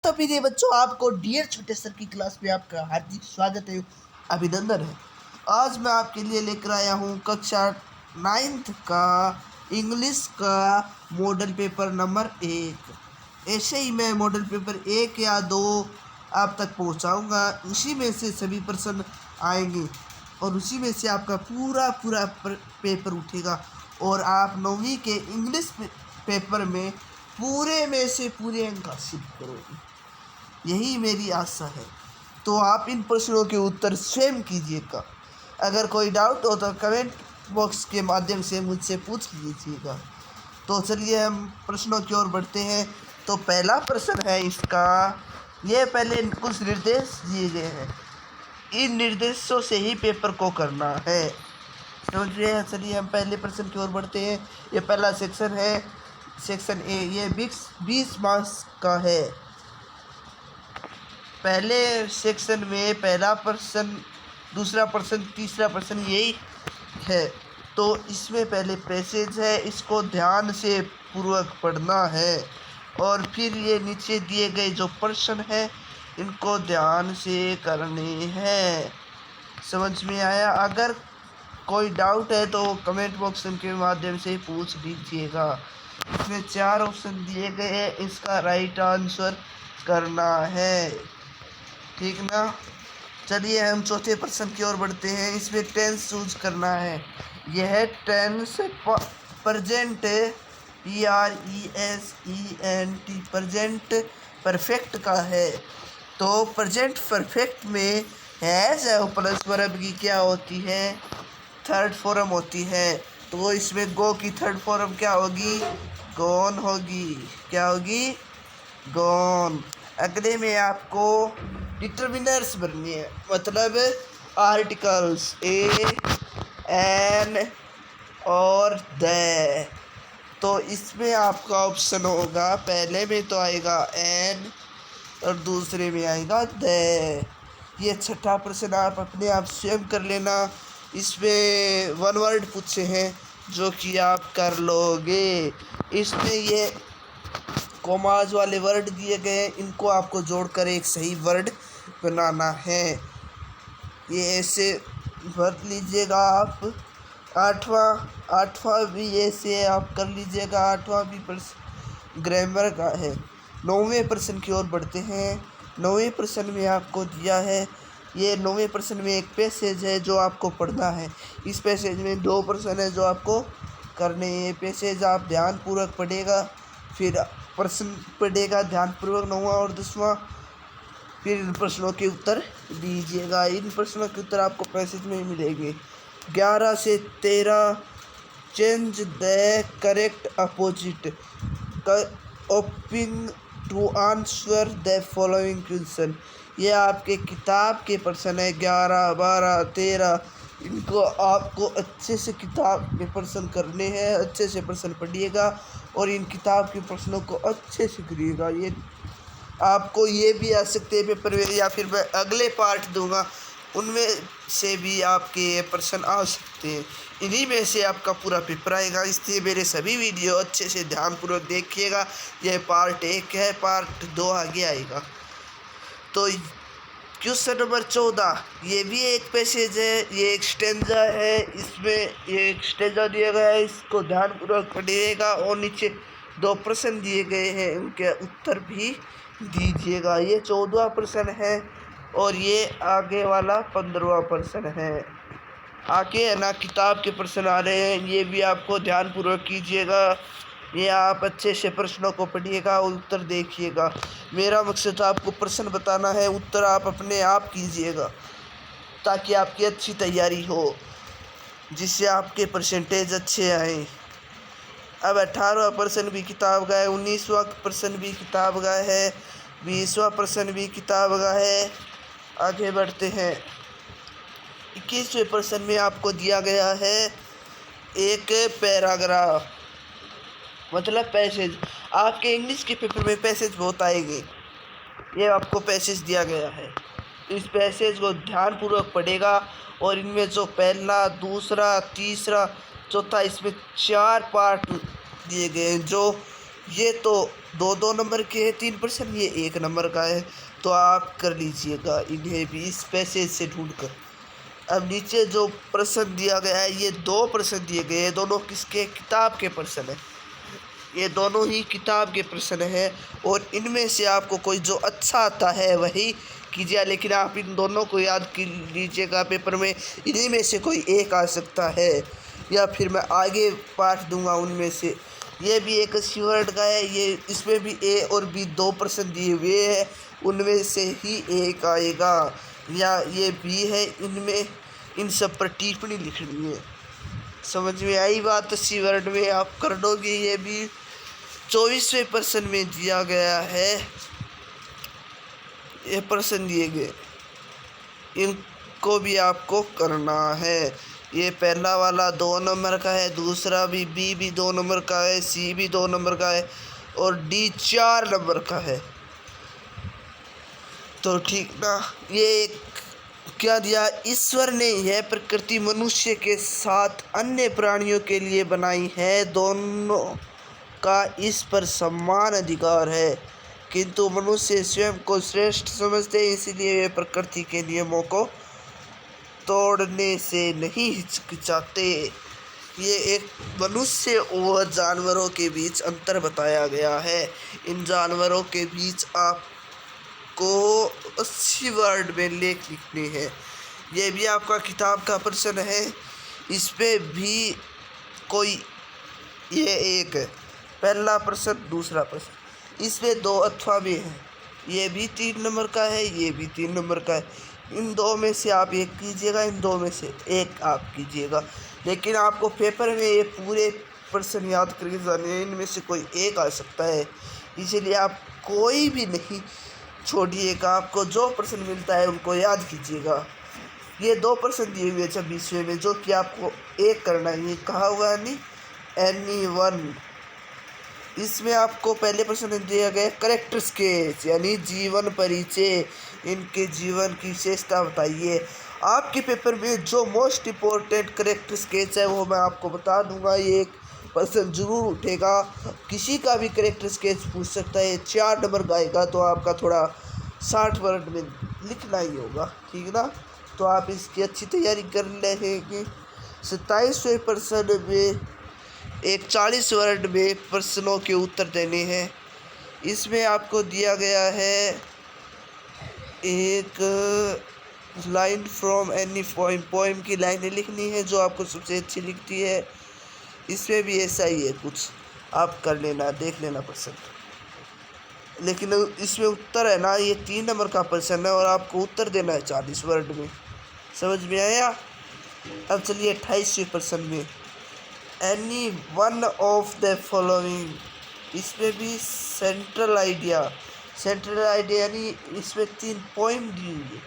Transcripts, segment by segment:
तो मेरे बच्चों, आपको डियर छोटे सर की क्लास में आपका हार्दिक स्वागत है, अभिनंदन है। आज मैं आपके लिए लेकर आया हूँ कक्षा 9th का इंग्लिश का मॉडल पेपर नंबर 1। ऐसे ही मैं मॉडल पेपर 1 या 2 आप तक पहुँचाऊँगा। उसी में से सभी प्रश्न आएंगे और उसी में से आपका पूरा पेपर उठेगा और आप 9वीं के इंग्लिश पेपर में पूरे में से पूरे अंक हासिल करोगे, यही मेरी आशा है। तो आप इन प्रश्नों के उत्तर स्वयं कीजिएगा। अगर कोई डाउट हो तो कमेंट बॉक्स के माध्यम से मुझसे पूछ लीजिएगा। तो चलिए हम प्रश्नों की ओर बढ़ते हैं। तो पहला प्रश्न है इसका, ये पहले कुछ निर्देश दिए गए हैं, इन निर्देशों से ही पेपर को करना है, समझिए। चलिए हम पहले प्रश्न की ओर बढ़ते हैं। ये पहला सेक्शन है, सेक्शन ए। ये 20 मार्क्स का है। पहले सेक्शन में पहला प्रश्न, दूसरा प्रश्न, तीसरा प्रश्न यही है। तो इसमें पहले पैसेज है, इसको ध्यान से पूर्वक पढ़ना है और फिर ये नीचे दिए गए जो प्रश्न है इनको ध्यान से करने हैं। समझ में आया? अगर कोई डाउट है तो कमेंट बॉक्स के माध्यम से पूछ लीजिएगा। इसमें 4 ऑप्शन दिए गए हैं, इसका राइट आंसर करना है, ठीक ना। चलिए हम चौथे प्रश्न की ओर बढ़ते हैं। इसमें टेंस चूज करना है। यह tense present PRESENT present perfect का है। तो प्रेजेंट परफेक्ट में हैज प्लस वर्ब की क्या होती है? थर्ड फॉर्म होती है। तो इसमें गो की थर्ड फॉर्म क्या होगी? गॉन होगी। क्या होगी? गॉन। अगले में आपको डिटर्मिनर्स भरनी है, मतलब आर्टिकल्स ए, एन और द। तो इसमें आपका ऑप्शन होगा, पहले में तो आएगा एन और दूसरे में आएगा द। ये छठा प्रश्न आप अपने आप स्वयं कर लेना। इसमें 1 वर्ड पूछे हैं जो कि आप कर लोगे। इसमें ये कॉमाज वाले वर्ड दिए गए हैं, इनको आपको जोड़कर एक सही वर्ड बनाना है। ये ऐसे भर लीजिएगा आप। आठवां भी ऐसे आप कर लीजिएगा। 8वां भी प्रश्न ग्रामर का है। 9वें प्रश्न की ओर बढ़ते हैं। 9वें प्रश्न में आपको दिया है, ये 9वें प्रश्न में एक पैसेज है जो आपको पढ़ना है। इस पैसेज में 2 प्रश्न है जो आपको करने हैं। ये पैसेज आप ध्यानपूर्वक पढ़ेगा, फिर प्रश्न पढ़ेगा ध्यानपूर्वक 9वां और 10वां, फिर इन प्रश्नों के उत्तर दीजिएगा। इन प्रश्नों के उत्तर आपको पैसेज में मिलेंगे। 11 से 13 change the correct opposite opting to answer the following question. ये आपके किताब के प्रश्न है 11, 12, 13। इनको आपको अच्छे से किताब के प्रश्न करने हैं, अच्छे से प्रश्न पढ़िएगा और इन किताब के प्रश्नों को अच्छे से करिएगा। ये आपको ये भी आ सकते हैं पेपर में, या फिर मैं अगले पार्ट दूंगा उनमें से भी आपके ये प्रश्न आ सकते हैं। इन्हीं में से आपका पूरा पेपर आएगा, इसलिए मेरे सभी वीडियो अच्छे से ध्यानपूर्वक देखिएगा। यह पार्ट 1 है, पार्ट 2 आगे आएगा। तो क्वेश्चन नंबर 14, ये भी एक पैसेज है, ये एक स्टेंजा है। इसमें ये एक स्टेंजा दिया गया है, इसको ध्यानपूर्वक पढ़िएगा और नीचे 2 प्रश्न दिए गए हैं, उनके उत्तर भी दीजिएगा। ये 14वां प्रश्न है और ये आगे वाला 15वां प्रश्न है। आगे है ना किताब के प्रश्न आ रहे हैं, ये भी आपको ध्यानपूर्वक कीजिएगा। ये आप अच्छे से प्रश्नों को पढ़िएगा और उत्तर देखिएगा। मेरा मकसद आपको प्रश्न बताना है, उत्तर आप अपने आप कीजिएगा ताकि आपकी अच्छी तैयारी हो, जिससे आपके परसेंटेज अच्छे आए। अब 18वां प्रश्न भी किताब का है, 19वां प्रश्न भी किताब का है, 20वां प्रश्न भी किताब का है। आगे बढ़ते हैं। 21वें प्रश्न में आपको दिया गया है एक पैराग्राफ, मतलब पैसेज। आपके इंग्लिश के पेपर में पैसेज बहुत आएंगे, ये आपको पैसेज दिया गया है। इस पैसेज को ध्यानपूर्वक पढ़ेगा और इनमें जो पहला, दूसरा, तीसरा, चौथा, इसमें 4 पार्ट दिए गए हैं जो ये तो दो दो नंबर के हैं 3 प्रश्न, ये 1 नंबर का है, तो आप कर लीजिएगा इन्हें भी इस पैसेज से ढूंढकर। अब नीचे जो प्रश्न दिया गया है, ये 2 प्रश्न दिए गए हैं, दोनों किसके किताब के प्रश्न हैं, ये दोनों ही किताब के प्रश्न हैं, और इनमें से आपको कोई जो अच्छा आता है वही कीजिए, लेकिन आप इन दोनों को याद कर लीजिएगा, पेपर में इन्हीं में से कोई एक आ सकता है, या फिर मैं आगे पाठ दूंगा उनमें से। ये भी एक 80 वर्ड का है, ये इसमें भी ए और बी 2 प्रश्न दिए हुए हैं, उनमें से ही एक आएगा, या ये बी है, इनमें इन सब पर टिप्पणी लिखनी है। समझ में आई बात? 80 वर्ड में आप कर दोगे। ये भी 24वें प्रश्न में दिया गया है, ये प्रश्न दिए गए, इनको भी आपको करना है। ये पहला वाला 2 नंबर का है, दूसरा भी बी भी 2 नंबर का है, सी भी 2 नंबर का है, और डी 4 नंबर का है। तो ठीक ना। ये एक क्या दिया, ईश्वर ने यह प्रकृति मनुष्य के साथ अन्य प्राणियों के लिए बनाई है, दोनों का इस पर समान अधिकार है, किंतु मनुष्य स्वयं को श्रेष्ठ समझते हैं, इसलिए वे प्रकृति के नियमों को तोड़ने से नहीं हिचकिचाते। ये एक मनुष्य और जानवरों के बीच अंतर बताया गया है। इन जानवरों के बीच आपको 80 वर्ड में लेख लिखने हैं। ये भी आपका किताब का प्रश्न है, इस पे भी कोई ये एक है, पहला प्रश्न दूसरा प्रश्न, इसमें 2 अथवा भी हैं, ये भी 3 नंबर का है, ये भी 3 नंबर का है। इन 2 में से आप एक कीजिएगा, इन 2 में से एक आप कीजिएगा, लेकिन आपको पेपर में ये पूरे प्रश्न याद करके जाने हैं, इनमें से कोई एक आ सकता है, इसीलिए आप कोई भी नहीं छोड़िएगा, आपको जो प्रश्न मिलता है उनको याद कीजिएगा। ये 2 प्रश्न दिए हुए 26वें में, जो कि आपको एक करना है, ये कहा हुआ है नहीं, एनी वन। इसमें आपको पहले प्रश्न दिया गया करेक्टर स्केच, यानी जीवन परिचय, इनके जीवन की विशेषता बताइए। आपके पेपर में जो मोस्ट इम्पोर्टेंट करेक्टर स्केच है वो मैं आपको बता दूंगा, ये एक प्रश्न जरूर उठेगा, किसी का भी करेक्टर स्केच पूछ सकता है, 4 नंबर का आएगा, तो आपका थोड़ा 60 वर्ड में लिखना ही होगा, ठीक ना। तो आप इसकी अच्छी तैयारी कर लेंगे। 27वें प्रश्न में एक 40 वर्ड में प्रश्नों के उत्तर देने हैं। इसमें आपको दिया गया है एक line from any poem, poem की लाइनें लिखनी है जो आपको सबसे अच्छी लिखती है। इसमें भी ऐसा ही है कुछ, आप कर लेना, देख लेना प्रश्न, लेकिन इसमें उत्तर है ना, ये 3 नंबर का प्रश्न है और आपको उत्तर देना है 40 वर्ड में। समझ में आया? अब चलिए 28वें प्रश्न में, any one of the following, इसमें भी सेंट्रल आइडिया यानी इसमें 3 पोइम दी हुई है,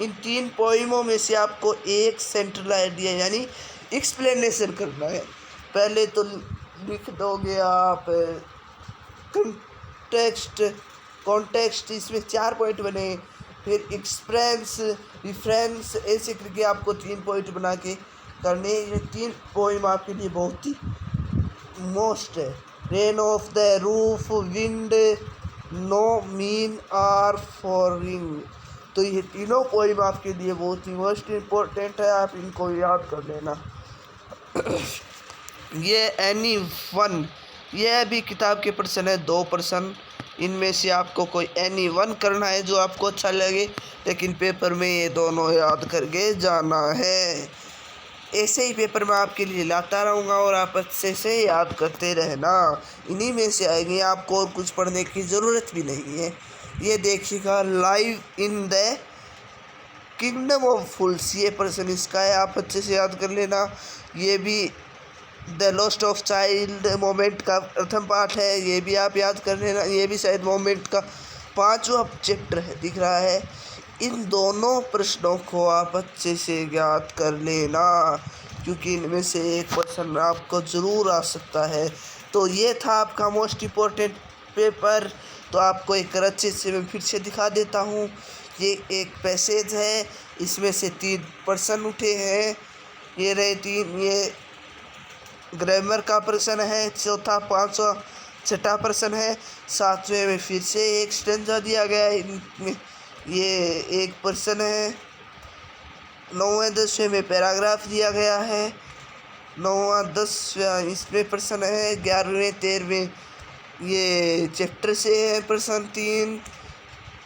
इन 3 पोइमों में से आपको एक सेंट्रल आइडिया यानी एक्सप्लेनेशन करना है। पहले तो लिख दोगे आप कॉन्टेक्स्ट, इसमें 4 पॉइंट बने, फिर एक्सप्रेंस, रिफरेंस, ऐसे करके आपको 3 पॉइंट बना के करने। ये 3 पोइम आपके लिए बहुत ही मोस्ट है। Rain of the roof, wind, no, mean, are, pouring, तो ये तीनों पोइम आपके लिए बहुत ही मोस्ट इम्पोर्टेंट है, आप इनको याद कर लेना। ये एनी वन, यह भी किताब के प्रश्न है, 2 प्रश्न, इनमें से आपको कोई एनी वन करना है जो आपको अच्छा लगे, लेकिन पेपर में ये दोनों याद करके जाना है। ऐसे ही पेपर में आपके लिए लाता रहूँगा और आप अच्छे से याद करते रहना, इन्हीं में से आएंगे, आपको और कुछ पढ़ने की ज़रूरत भी नहीं है। ये देखिएगा, live in the kingdom of fools, ये प्रश्न इसका है, आप अच्छे से याद कर लेना। ये भी the lost of child moment का प्रथम पाठ है, ये भी आप याद कर लेना। ये भी शायद मोमेंट का 5वां चैप्टर है, दिख रहा है। इन दोनों प्रश्नों को आप अच्छे से याद कर लेना, क्योंकि इनमें से एक प्रश्न आपको ज़रूर आ सकता है। तो ये था आपका मोस्ट इम्पोर्टेंट पेपर। तो आपको एक अच्छे से मैं फिर से दिखा देता हूँ। ये एक पैसेज है, इसमें से 3 प्रश्न उठे हैं, ये रहे 3, ये ग्रामर का प्रश्न है, चौथा 5वां छठा प्रश्न है। 7वें में फिर से एक स्टेंजा दिया गया है, इनमें ये एक प्रश्न है। 9वें 10वें में पैराग्राफ दिया गया है। 9वां 10वां इसमें प्रश्न है। 11वें 13वें ये चैप्टर से है प्रश्न 3।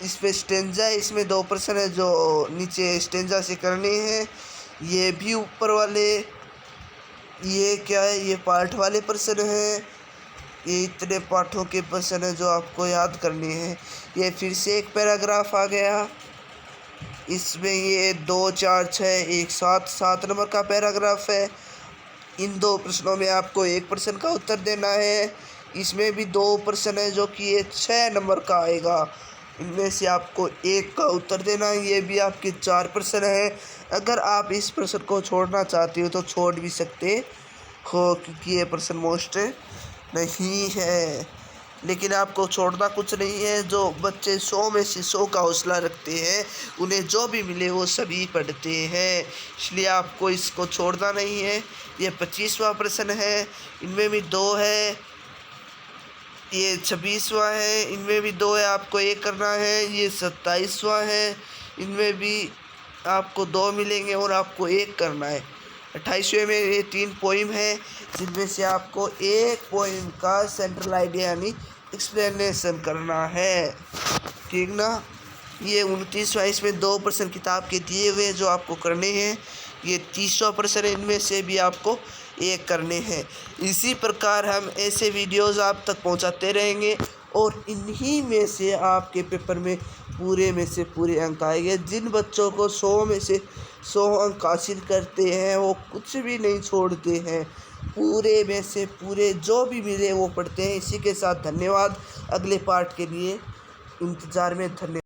इसमें स्टेंजा है, इसमें 2 प्रश्न है जो नीचे स्टेंजा से करने हैं। ये भी ऊपर वाले ये क्या है, ये पाठ वाले प्रश्न हैं। ये इतने पाठों के प्रश्न है जो आपको याद करने हैं। ये फिर से एक पैराग्राफ आ गया, इसमें ये 2 4 6 1 7 नंबर का पैराग्राफ है। इन 2 प्रश्नों में आपको 1 प्रश्न का उत्तर देना है। इसमें भी 2 प्रश्न है जो कि ये 6 नंबर का आएगा, इनमें से आपको 1 का उत्तर देना है। ये भी आपके 4 प्रश्न है। अगर आप इस प्रश्न को छोड़ना चाहते हो तो छोड़ भी सकते हो, क्योंकि ये प्रश्न मोस्ट नहीं है। लेकिन आपको छोड़ना कुछ नहीं है। जो बच्चे 100 में से 100 का हौसला रखते हैं, उन्हें जो भी मिले वो सभी पढ़ते हैं, इसलिए आपको इसको छोड़ना नहीं है। ये 25वां प्रश्न है, इनमें भी 2 है। ये 26वां है, इनमें भी 2 है, आपको 1 करना है। ये 27वां है, इनमें भी आपको 2 मिलेंगे और आपको 1 करना है। 28वें में ये 3 पोइम है, जिनमें से आपको 1 पोइम का सेंट्रल आइडिया यानी एक्सप्लेनेशन करना है, ठीक ना। ये 29वां, इसमें 2 प्रश्न किताब के दिए हुए जो आपको करने हैं। ये 30वां प्रश्न है, इनमें से भी आपको 1 करने हैं। इसी प्रकार हम ऐसे वीडियोज़ आप तक पहुंचाते रहेंगे और इन्हीं में से आपके पेपर में पूरे अंक आएंगे। जिन बच्चों को 100 में से 100 अंक हासिल करते हैं वो कुछ भी नहीं छोड़ते हैं, पूरे में से पूरे जो भी मिले वो पढ़ते हैं। इसी के साथ धन्यवाद। अगले पार्ट के लिए इंतज़ार में, धन्यवाद।